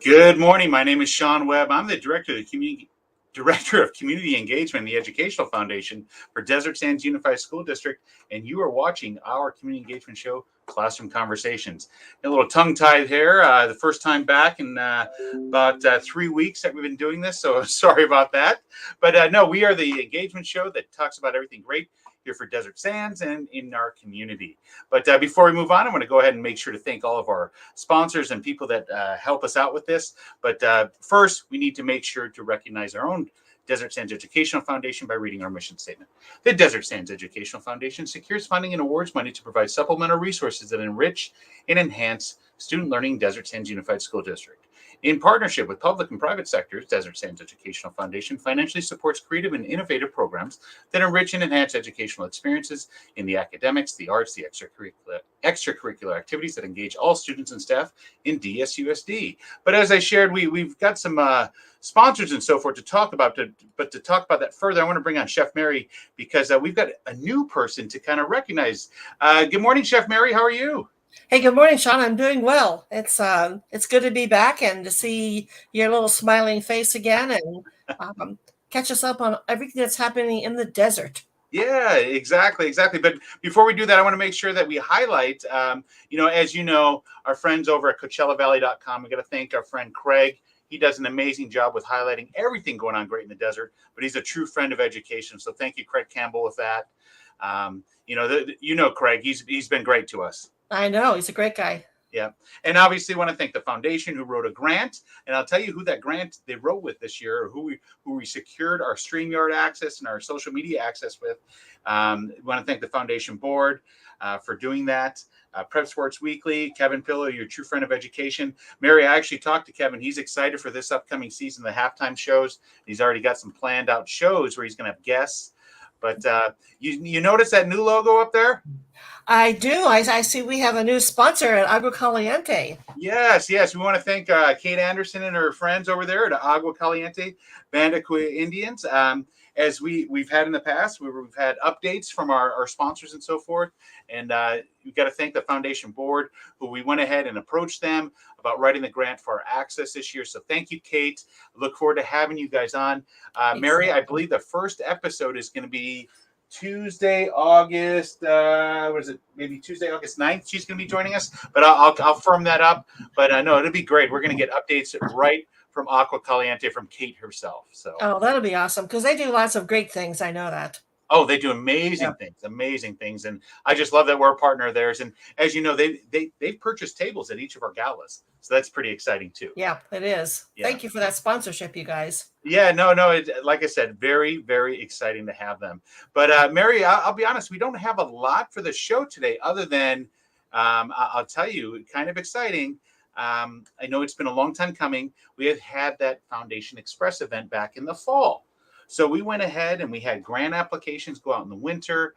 Good morning. My name is Sean Webb. I'm the Director of Community Engagement in the Educational Foundation for Desert Sands Unified School District, and you are watching our community engagement show, Classroom Conversations. A little tongue-tied here. The first time back in about 3 weeks that we've been doing this, so sorry about that. But no, we are the engagement show that talks about everything great here for Desert Sands and in our community. But before we move on, I'm going to go ahead and make sure to thank all of our sponsors and people that help us out with this. But first, we need to make sure to recognize our own Desert Sands Educational Foundation by reading our mission statement. The Desert Sands Educational Foundation secures funding and awards money to provide supplemental resources that enrich and enhance student learning in Desert Sands Unified School District. In partnership with public and private sectors, Desert Sands Educational Foundation financially supports creative and innovative programs that enrich and enhance educational experiences in the academics, the arts, the extracurricular activities that engage all students and staff in DSUSD. But as I shared, we've got some sponsors and so forth to talk about. But to talk about that further, I want to bring on Chef Mary because we've got a new person to kind of recognize. Good morning, Chef Mary. How are you? Hey, good morning, Sean. I'm doing well. It's good to be back and to see your little smiling face again and catch us up on everything that's happening in the desert. Yeah, exactly. But before we do that, I want to make sure that we highlight, as you know, our friends over at CoachellaValley.com. We got to thank our friend Craig. He does an amazing job with highlighting everything going on great in the desert, but he's a true friend of education. So thank you, Craig Campbell, with that. Craig, he's been great to us. I know, he's a great guy. Yeah. And obviously want to thank the foundation who wrote a grant. And I'll tell you who that grant they wrote with this year, or who we secured our StreamYard access and our social media access with. We want to thank the foundation board for doing that. Prep Sports Weekly, Kevin Pillow, your true friend of education. Mary, I actually talked to Kevin. He's excited for this upcoming season, the halftime shows. He's already got some planned out shows where he's going to have guests. But you notice that new logo up there? I do. I see we have a new sponsor at Agua Caliente. Yes. We want to thank Kate Anderson and her friends over there at Agua Caliente, Bandicoot Indians. As we've had in the past, we've had updates from our sponsors and so forth. And we've got to thank the foundation board, who we went ahead and approached them about writing the grant for our access this year. So thank you, Kate. Look forward to having you guys on. Mary, I believe the first episode is going to be Tuesday, August, maybe Tuesday, August 9th. She's going to be joining us, but I'll firm that up. But no, it'll be great. We're going to get updates right from Agua Caliente from Kate herself. So that'll be awesome because they do lots of great things. I know that. Oh, they do amazing things. And I just love that we're a partner of theirs. And as you know, they've purchased tables at each of our galas. So that's pretty exciting too. Yeah, it is. Yeah. Thank you for that sponsorship, you guys. Yeah, no. Like I said, very, very exciting to have them. But Mary, I'll be honest, we don't have a lot for the show today other than I'll tell you, kind of exciting. I know it's been a long time coming. We have had that Foundation Express event back in the fall. So we went ahead and we had grant applications go out in the winter.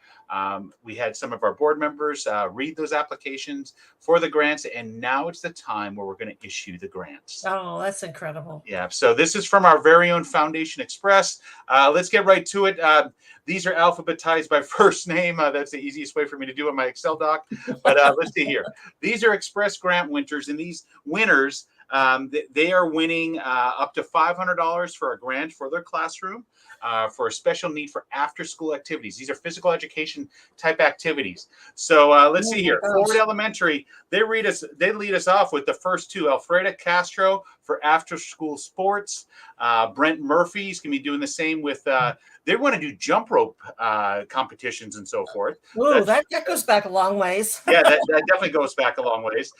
We had some of our board members read those applications for the grants. And now it's the time where we're going to issue the grants. Oh, that's incredible. Yeah. So this is from our very own Foundation Express. Let's get right to it. These are alphabetized by first name. That's the easiest way for me to do it in my Excel doc. But let's see here. These are Express grant winners. And these winners, they are winning up to $500 for a grant for their classroom. For a special need for after-school activities. These are physical education type activities. So let's see here. Forward Elementary, they lead us off with the first two. Alfreda Castro for after-school sports. Brent Murphy's going to be doing the same with. They want to do jump rope competitions and so forth. Ooh, that goes back a long ways. Yeah, that definitely goes back a long ways.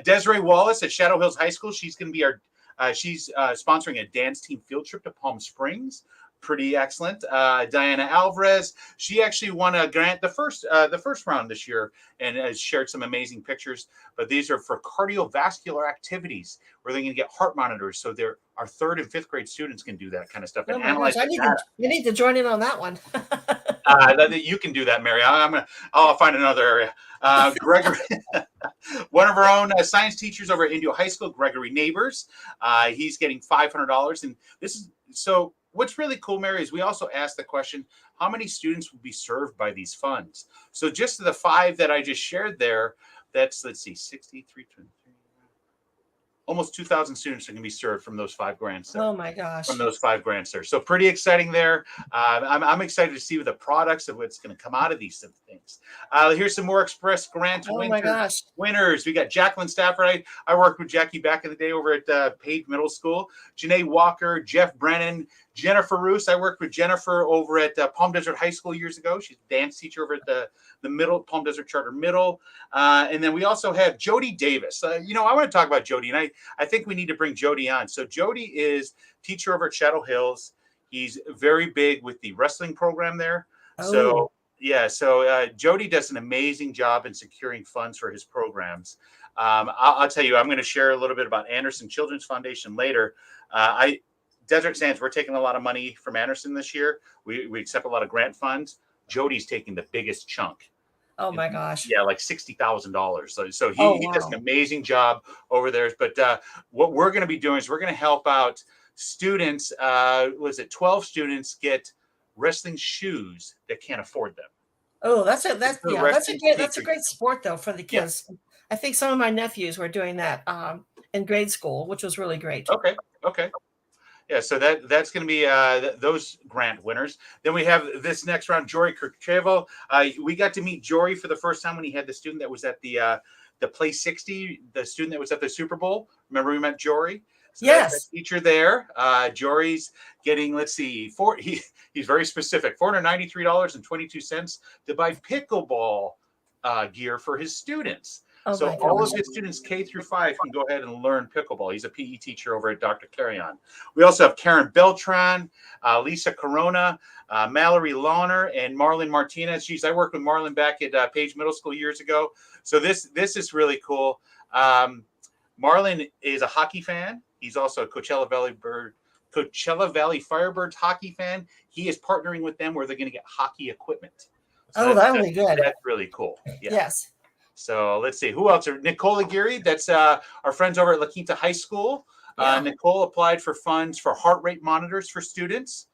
Desiree Wallace at Shadow Hills High School. She's going to be she's sponsoring a dance team field trip to Palm Springs. Pretty excellent. Diana Alvarez, she actually won a grant the first round this year and has shared some amazing pictures. But these are for cardiovascular activities where they're going to get heart monitors, so our 3rd and 5th grade students can do that kind of stuff and analyze. You need to join in on that one. You can do that, Mary. I'll find another area. Gregory, one of our own science teachers over at Indio High School, Gregory Neighbors. He's getting $500, and this is so. What's really cool, Mary, is we also asked the question, how many students will be served by these funds? So just the 5 that I just shared there, that's, let's see, 63, almost 2,000 students are going to be served from those 5 grants there. Oh my gosh. From those 5 grants there. So pretty exciting there. I'm excited to see the products of what's going to come out of these things. Here's some more Express Grant Oh my gosh. winners. We got Jacqueline Stafford. I worked with Jackie back in the day over at Page Middle School. Janae Walker, Jeff Brennan, Jennifer Roos. I worked with Jennifer over at Palm Desert High School years ago. She's a dance teacher over at the middle Palm Desert Charter Middle. And then we also have Jody Davis. I want to talk about Jody, and I think we need to bring Jody on. So Jody is teacher over at Shadow Hills. He's very big with the wrestling program there. So Jody does an amazing job in securing funds for his programs. I'll tell you, I'm going to share a little bit about Anderson Children's Foundation later. Desert Sands, we're taking a lot of money from Anderson this year. We accept a lot of grant funds. Jody's taking the biggest chunk. Oh my gosh. Yeah, like $60,000. So he does an amazing job over there. But what we're going to be doing is we're going to help out students. 12 students get wrestling shoes that can't afford them. Oh, that's a great sport though for the kids. Yeah. I think some of my nephews were doing that in grade school, which was really great. Okay. Yeah, so that's going to be those grant winners. Then we have this next round, Jory Kirchevo. We got to meet Jory for the first time when he had the student that was at the Play 60, the student that was at the Super Bowl. Remember we met Jory? So yes. Teacher there. Jory's getting, he's very specific, $493.22 to buy pickleball gear for his students. So all of his students K through 5 can go ahead and learn pickleball. He's a PE teacher over at Dr. Carrion. We also have Karen Beltran, Lisa Corona, Mallory Lawner, and Marlon Martinez. I worked with Marlon back at Page Middle School years ago. So this is really cool. Marlon is a hockey fan. He's also a Coachella Valley Firebirds hockey fan. He is partnering with them where they're going to get hockey equipment. So that'll be good. That's really cool. Yeah. Yes. So let's see who else. Nicole Aguirre, that's our friends over at La Quinta High School. Nicole applied for funds for heart rate monitors for students.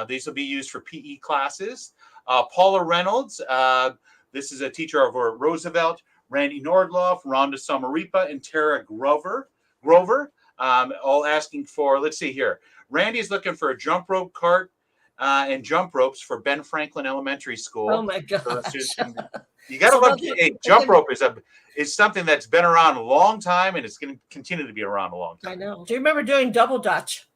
These will be used for PE classes. Paula Reynolds, this is a teacher over at Roosevelt. Randy Nordloff, Rhonda Samaripa, and Tara Grover, all asking for, let's see here. Randy is looking for a jump rope cart and jump ropes for Ben Franklin Elementary School. Oh my gosh. You got to love jump rope is something that's been around a long time, and it's going to continue to be around a long time. I know. Do you remember doing double dutch?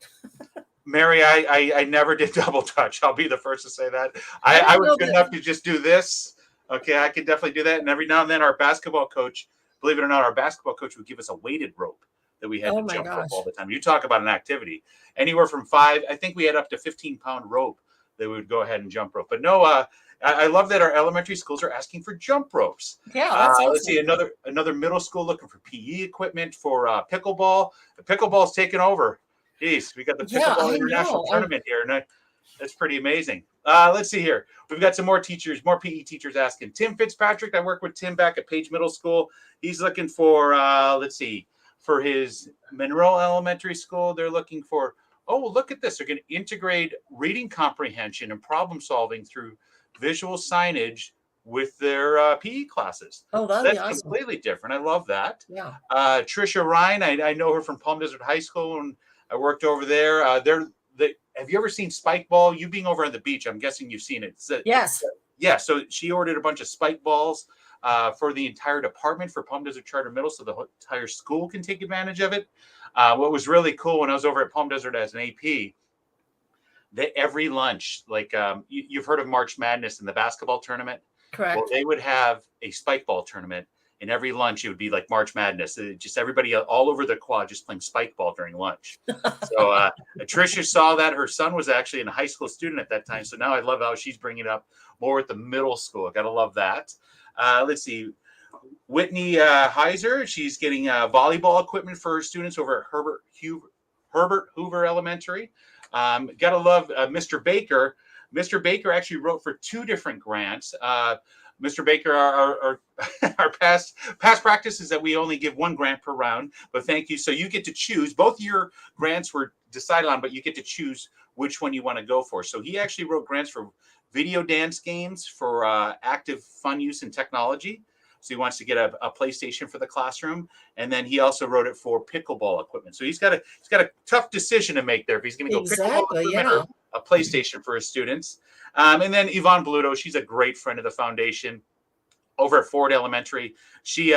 Mary, I never did double dutch. I'll be the first to say that. I was good enough to just do this. Okay, I could definitely do that. And every now and then our basketball coach, believe it or not, would give us a weighted rope that we had to jump rope all the time. You talk about an activity. Anywhere from 5, I think we had up to 15-pound rope that we would go ahead and jump rope. But no, I love that our elementary schools are asking for jump ropes. Yeah, that's awesome. Let's see, another middle school looking for PE equipment for pickleball. The pickleball's taken over. Jeez, we got the pickleball international tournament here, and that's pretty amazing. Let's see here. We've got some more teachers, more PE teachers asking. Tim Fitzpatrick, I work with Tim back at Page Middle School. He's looking for, for his Monroe Elementary School. They're looking for, look at this. They're going to integrate reading comprehension and problem solving through visual signage with their PE classes. That's awesome. Completely different. I love that. Yeah. Trisha Ryan, I know her from Palm Desert High School, and I worked over there. Have you ever seen spike ball? You being over on the beach, I'm guessing you've seen it. Yes. Yeah. So she ordered a bunch of spike balls for the entire department for Palm Desert Charter Middle, so the entire school can take advantage of it. What was really cool when I was over at Palm Desert as an AP, that every lunch, you've heard of March Madness in the basketball tournament. Correct. Well, they would have a spike ball tournament. And every lunch, it would be like March Madness. Just everybody all over the quad just playing spike ball during lunch. So Tricia saw that. Her son was actually a high school student at that time. So now I love how she's bringing it up more at the middle school. Got to love that. Let's see. Whitney Heiser, she's getting volleyball equipment for her students over at Herbert Hoover Elementary. Got to love Mr. Baker. Mr. Baker actually wrote for 2 different grants. Mr. Baker, our past practice is that we only give 1 grant per round, but thank you. So you get to choose. Both your grants were decided on, but you get to choose which one you want to go for. So he actually wrote grants for video dance games for active fun use in technology. So he wants to get a PlayStation for the classroom, and then he also wrote it for pickleball equipment. So he's got a tough decision to make there if he's going to go pickleball Exactly. equipment Yeah. or a PlayStation for his students. And then Yvonne Bluto, she's a great friend of the foundation over at Ford Elementary. She,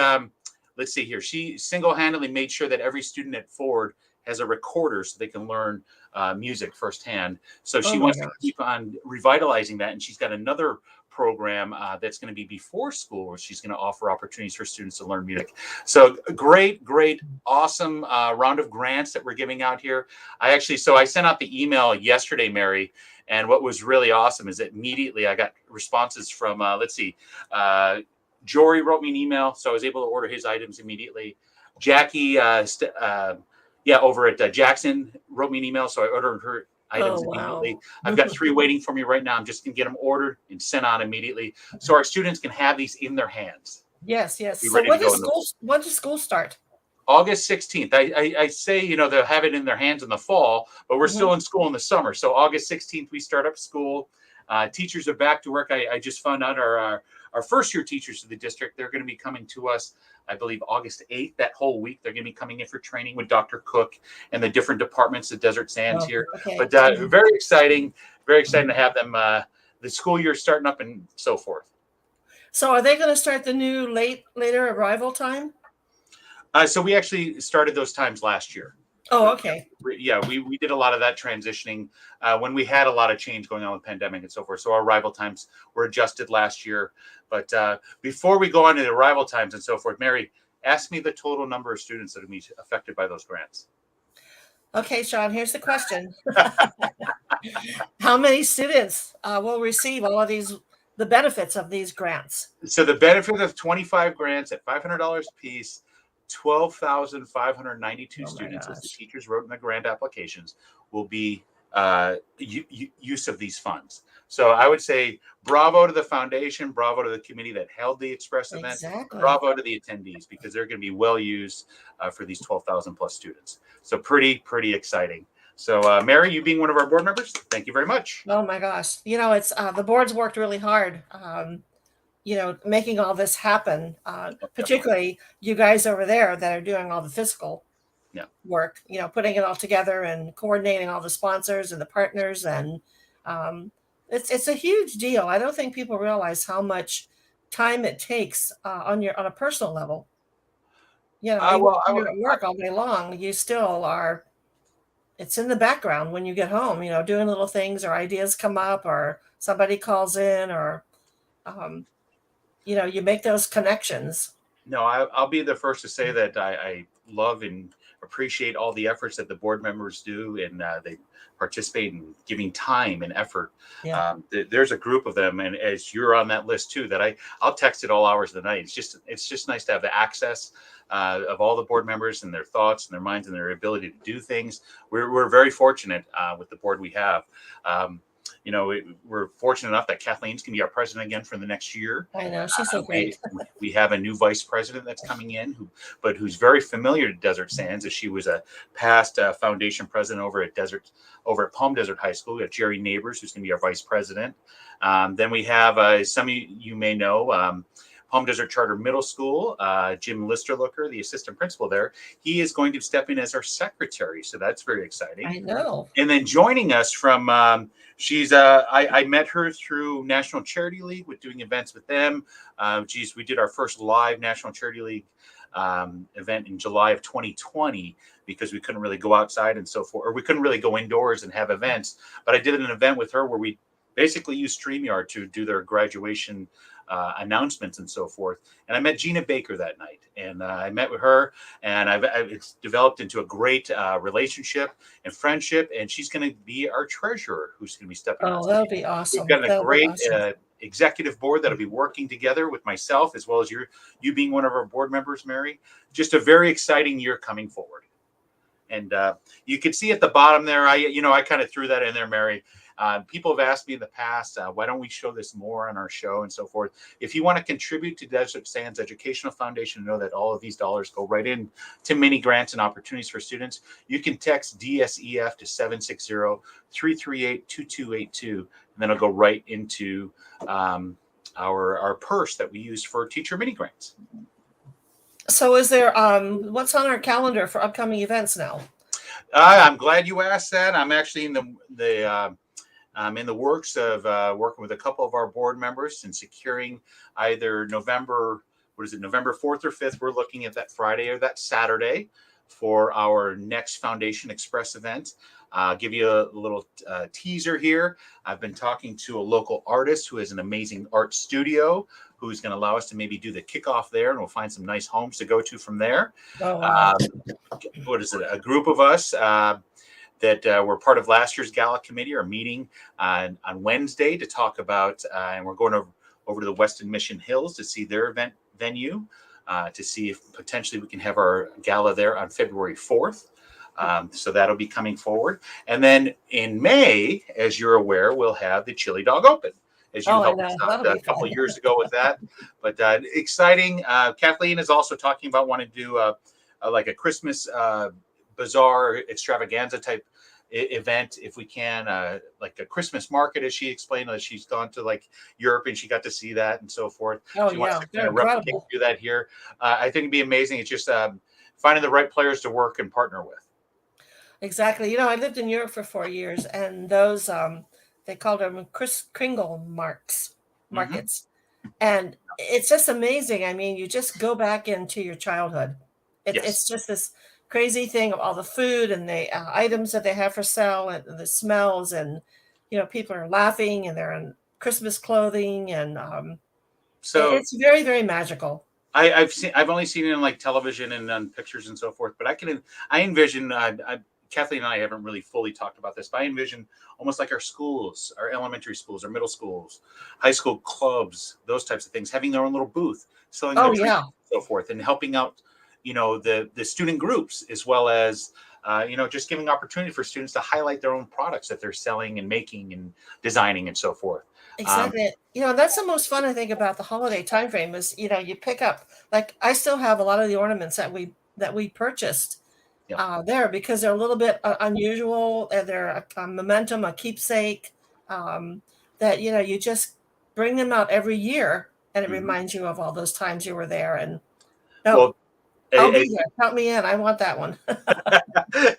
let's see here, she single-handedly made sure that every student at Ford has a recorder so they can learn music firsthand. So Oh she my wants to gosh. keep on revitalizing that. And she's got another program that's going to be before school where she's going to offer opportunities for students to learn music. So great, awesome round of grants that we're giving out here. I sent out the email yesterday, Mary, and what was really awesome is that immediately I got responses from, Jory wrote me an email, so I was able to order his items immediately. Jackie, over at Jackson wrote me an email, so I ordered her items immediately. Wow. I've got 3 waiting for me right now. I'm just going to get them ordered and sent on immediately, so our students can have these in their hands. Yes. Be So ready to go when does school start? August 16th. I say, they'll have it in their hands in the fall, but we're still in school in the summer. So August 16th, we start up school. Teachers are back to work. I just found out our first year teachers of the district, they're going to be coming to us, I believe, August 8th. That whole week, they're going to be coming in for training with Dr. Cook and the different departments of Desert Sands here. Okay. But very exciting to have them, the school year starting up and so forth. So are they going to start the new later arrival time? So we actually started those times last year. Oh, okay. Yeah, we did a lot of that transitioning when we had a lot of change going on with pandemic and so forth. So our arrival times were adjusted last year. But before we go on to the arrival times and so forth, Mary, ask me the total number of students that will be affected by those grants. Okay, Sean, here's the question. How many students will receive all of the benefits of these grants? So the benefit of 25 grants at $500 a piece, 12,592 students, as the teachers wrote in the grant applications, will be use of these funds. So I would say bravo to the foundation, bravo to the committee that held the Express event, Exactly. bravo to the attendees, because they're going to be well used for these 12,000 plus students. So pretty exciting. So Mary, you being one of our board members, thank you very much. Oh my gosh. It's the board's worked really hard. Making all this happen, particularly you guys over there that are doing all the physical work, putting it all together and coordinating all the sponsors and the partners. And it's a huge deal. I don't think people realize how much time it takes on a personal level. You're at work all day long, you still are, it's in the background when you get home, doing little things or ideas come up or somebody calls in or, you make those connections. No, I'll be the first to say that I love and appreciate all the efforts that the board members do, and they participate in giving time and effort. Yeah. There's a group of them, and as you're on that list too, that I'll text at all hours of the night. It's just nice to have the access of all the board members and their thoughts and their minds and their ability to do things. We're very fortunate with the board we have. We're fortunate enough that Kathleen's going to be our president again for the next year. I know, she's so great. We have a new vice president that's coming in, who's very familiar to Desert Sands, as she was a past foundation president over at Palm Desert High School. We have Jerry Neighbors, who's going to be our vice president. Then we have some of you may know. Palm Desert Charter Middle School, Jim Listerlooker, the assistant principal there, he is going to step in as our secretary. So that's very exciting. I know. And then joining us from, I met her through National Charity League with doing events with them. We did our first live National Charity League event in July of 2020 because we couldn't really go outside and so forth, or we couldn't really go indoors and have events. But I did an event with her where we basically used StreamYard to do their graduation announcements and so forth. And I met Gina Baker that night, and I met with her, and it's developed into a great relationship and friendship. And she's going to be our treasurer, who's going to be stepping on. Oh, that'll be awesome. We've got a great executive board that'll be working together with myself, as well as you being one of our board members, Mary. Just a very exciting year coming forward. And you can see at the bottom there, I kind of threw that in there, Mary. People have asked me in the past, why don't we show this more on our show and so forth? If you want to contribute to Desert Sands Educational Foundation, know that all of these dollars go right in to many grants and opportunities for students. You can text DSEF to 760-338-2282, and then it'll go right into our purse that we use for teacher mini grants. So is there what's on our calendar for upcoming events now? I'm glad you asked that. I'm actually in I'm in the works of working with a couple of our board members and securing either November 4th or 5th. We're looking at that Friday or that Saturday for our next Foundation Express event. I'll give you a little teaser here. I've been talking to a local artist who has an amazing art studio who's going to allow us to maybe do the kickoff there, and we'll find some nice homes to go to from there. Oh, wow. What is it? A group of us that were part of last year's gala committee are meeting on Wednesday to talk about, and we're going over to the Weston Mission Hills to see their event venue, to see if potentially we can have our gala there on February 4th. So that'll be coming forward. And then in May, as you're aware, we'll have the Chili Dog Open. As you helped us out a couple of years ago with that. But exciting. Kathleen is also talking about wanting to do like a Christmas bazaar extravaganza type event if we can, like a Christmas market, as she explained, that she's gone to like Europe and she got to see that and so forth. Oh, she wants to kind of replicate, do that here. I think it'd be amazing. It's just finding the right players to work and partner with. Exactly. I lived in Europe for 4 years, and those they called them Kringle markets. And it's just amazing. I mean, you just go back into your childhood. It's just this crazy thing of all the food and the items that they have for sale and the smells, and people are laughing and they're in Christmas clothing, and so it's very, very magical. I've only seen it in like television and on pictures and so forth, but I envision Kathleen and I haven't really fully talked about this, but I envision almost like our schools, our elementary schools, our middle schools, high school clubs, those types of things, having their own little booth, selling their treats and so forth, and helping out, the student groups, as well as, just giving opportunity for students to highlight their own products that they're selling and making and designing and so forth. Exactly. That's the most fun I think about the holiday time frame is, you pick up, like I still have a lot of the ornaments that we purchased there because they're a little bit unusual, and they're a momentum, a keepsake, that you just bring them out every year, and it reminds you of all those times you were there. And I'll be there. Count me in. I want that one.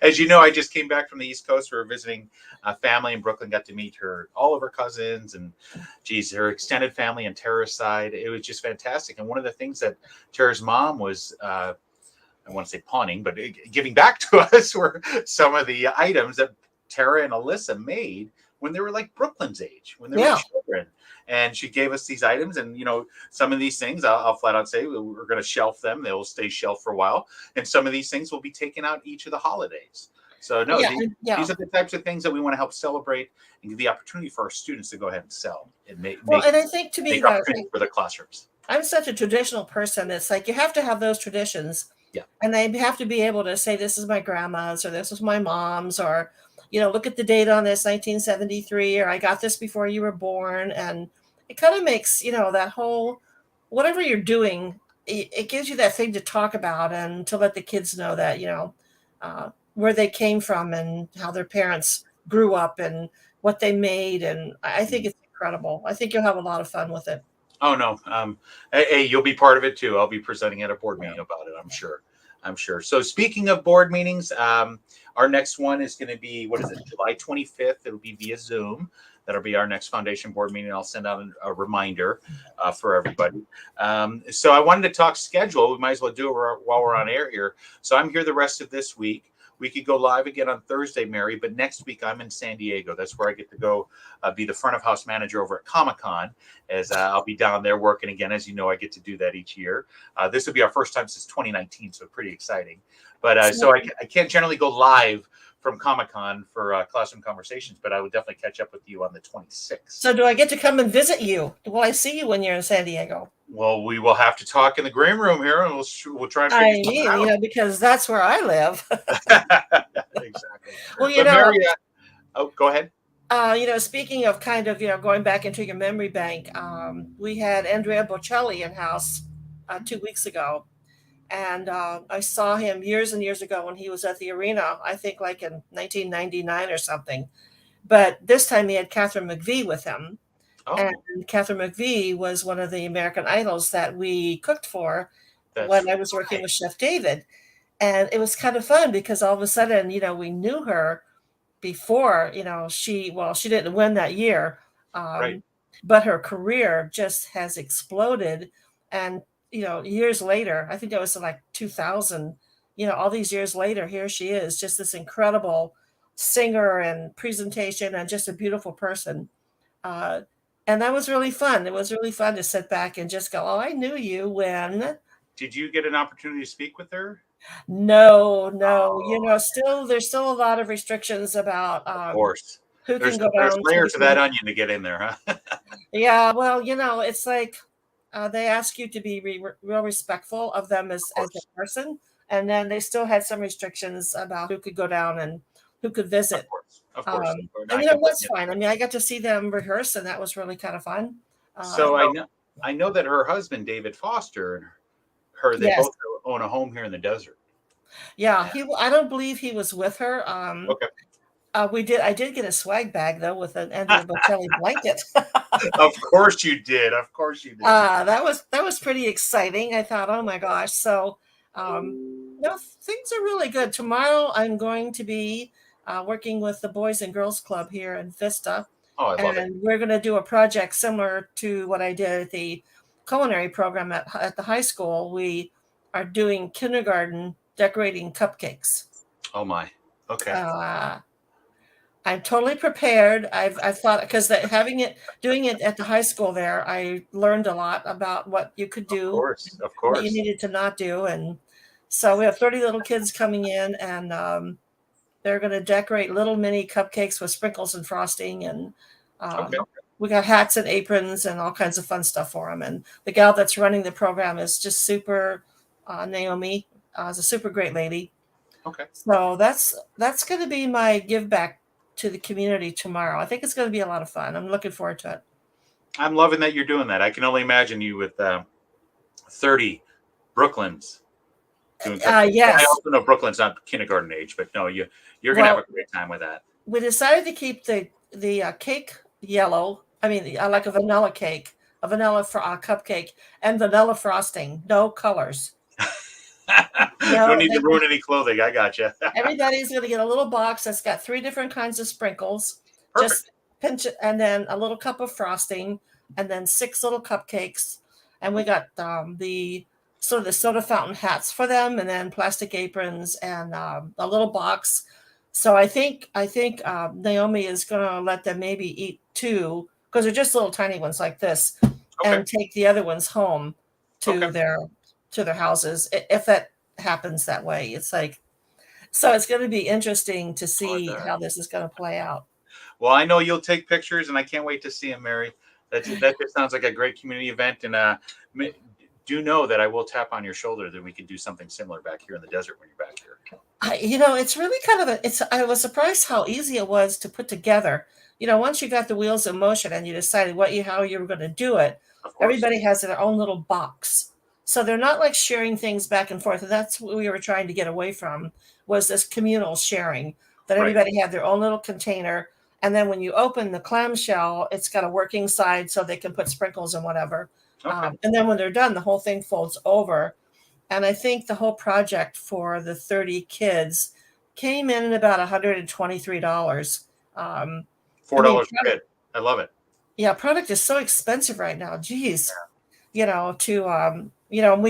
As you know, I just came back from the East Coast. We were visiting a family in Brooklyn, got to meet all of her cousins, and her extended family on Tara's side. It was just fantastic. And one of the things that Tara's mom was, I want to say pawning, but giving back to us were some of the items that Tara and Alyssa made when they were like Brooklyn's age, when they were children. And she gave us these items, and some of these things I'll flat out say we're going to shelf them. They will stay shelved for a while, and some of these things will be taken out each of the holidays. So these are the types of things that we want to help celebrate and give the opportunity for our students to go ahead and sell and make. And I think to me for the classrooms. I'm such a traditional person. It's like you have to have those traditions. Yeah. And they have to be able to say, this is my grandma's, or this is my mom's, or, look at the date on this, 1973, or I got this before you were born. And it kind of makes, that whole, whatever you're doing, it gives you that thing to talk about and to let the kids know that, where they came from and how their parents grew up and what they made. And I think it's incredible. I think you'll have a lot of fun with it. Oh, no. Hey, you'll be part of it too. I'll be presenting at a board meeting about it, I'm sure. So speaking of board meetings, our next one is going to be, July 25th. It'll be via Zoom. That'll be our next foundation board meeting. I'll send out a reminder for everybody. So I wanted to talk schedule. We might as well do it while we're on air here. So I'm here the rest of this week. We could go live again on Thursday, Mary, but next week I'm in San Diego. That's where I get to go be the front of house manager over at Comic-Con, as I'll be down there working again. As you know, I get to do that each year. This will be our first time since 2019, so pretty exciting. But so I can't generally go live from Comic-Con for classroom conversations, but I would definitely catch up with you on the 26th. So do I get to come and visit you? Will I see you when you're in San Diego? Well, we will have to talk in the green room here, and we'll try and figure something out. Because that's where I live. Exactly. Well, Mary, go ahead. Speaking of kind of, going back into your memory bank, we had Andrea Bocelli in house 2 weeks ago. And I saw him years and years ago when he was at the arena, I think like in 1999 or something. But this time he had Catherine McVie with him. And Oh, Catherine McVie was one of the American Idols that we cooked for that's when I was working right. with Chef David. And it was kind of fun because all of a sudden, we knew her before, she didn't win that year, Right. but her career just has exploded. And, years later, I think that was like 2000, all these years later, here she is, just this incredible singer and presentation and just a beautiful person. Uh, and that was really fun. It was really fun to sit back and just go, oh, I knew you when. Did you get an opportunity to speak with her? No, no, Oh, there's still a lot of restrictions about of course. who can go There's down to the layers to that onion to get in there, huh? Yeah, well, it's like they ask you to be real respectful of them Of as a course. person, and then they still had some restrictions about who could go down and who could Of visit. course. Of course. And And I can blame that's you. fine. I mean, I got to see them rehearse, and that was really kind of fun. So So I know that her husband, David Foster, and her, they yes, both own a home here in the desert. yeah, Yeah. I don't believe he was with her. Okay. I did get a swag bag though with an Andrea Bocelli blanket. Of course you did. Of course you did. That was pretty exciting. I thought, oh my gosh. So, no, things are really good. Tomorrow, I'm going to be working with the Boys and Girls Club here in Vista, Oh, I love it. and we're going to do a project similar to what I did at the culinary program at the high school. We are doing kindergarten decorating cupcakes. Oh my. Okay. Uh, I'm totally prepared. I've thought because doing it at the high school there, I learned a lot about what you could Of do, course. Of what you course. needed to not do, and so we have 30 little kids coming in, and they're going to decorate little mini cupcakes with sprinkles and frosting, and Okay. we got hats and aprons and all kinds of fun stuff for them. And the gal that's running the program is just super. Naomi is a super great lady. Okay. So that's going to be my give back to the community tomorrow. I think it's going to be a lot of fun. I'm looking forward to it. I'm loving that you're doing that. I can only imagine you with 30 Brooklyns doing cupcakes. I Yes. also know Brooklyn's not kindergarten age, but no, you're gonna have Well, a great time with that. we decided to keep the cake yellow. I mean, I like a vanilla cake, a vanilla cupcake, and vanilla frosting. No colors. Don't No, need to ruin any clothing. I got you. everybody's going to get a little box that's got 3 different kinds of sprinkles. Perfect. Just pinch it, and then a little cup of frosting, and then 6 little cupcakes. And we got the soda fountain hats for them, and then plastic aprons and a little box. So I think Naomi is going to let them maybe eat 2 because they're just little tiny ones like this, Okay. and take the other ones home Okay. to their houses if that happens that way. It's like so it's going to be interesting to see how this is going to play out. Well, I know you'll take pictures, and I can't wait to see them, Mary. That just sounds like a great community event, and do know that I will tap on your shoulder that we can do something similar back here in the desert when you're back here. It's really kind of I was surprised how easy it was to put together. Once you got the wheels in motion and you decided how you were going to do it, Of course. everybody has their own little box. So they're not like sharing things back and forth. And that's what we were trying to get away from was this communal sharing that Right. everybody had their own little container. And then when you open the clamshell, it's got a working side so they can put sprinkles and whatever. Okay. And then when they're done, the whole thing folds over. And I think the whole project for the 30 kids came in at about $123. $4 a kid. I love it. Yeah, product is so expensive right now. Geez, we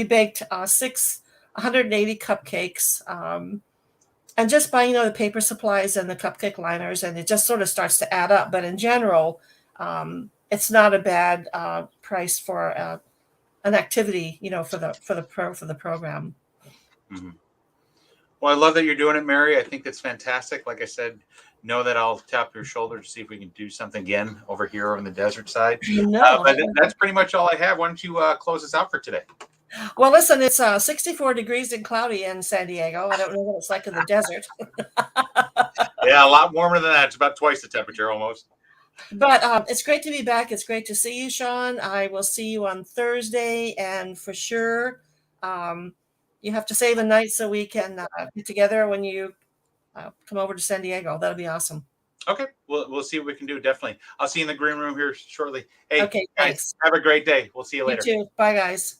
baked 180 cupcakes, and just buying, the paper supplies and the cupcake liners, and it just sort of starts to add up. But in general, it's not a bad price for an activity, for the program. Mm-hmm. Well, I love that you're doing it, Mary. I think that's fantastic. Like I said, know that I'll tap your shoulder to see if we can do something again over here on the desert side. But that's pretty much all I have. Why don't you close us out for today? Well, listen, it's 64 degrees and cloudy in San Diego. I don't know what it's like in the desert. Yeah, a lot warmer than that. It's about twice the temperature almost. But it's great to be back. It's great to see you, Sean. I will see you on Thursday, and for sure, you have to save a night so we can get together when you come over to San Diego. That'll be awesome. Okay, we'll see what we can do. Definitely. I'll see you in the green room here shortly. Hey, Okay, guys, thanks. have a great day. We'll see you You later. too. Bye, guys.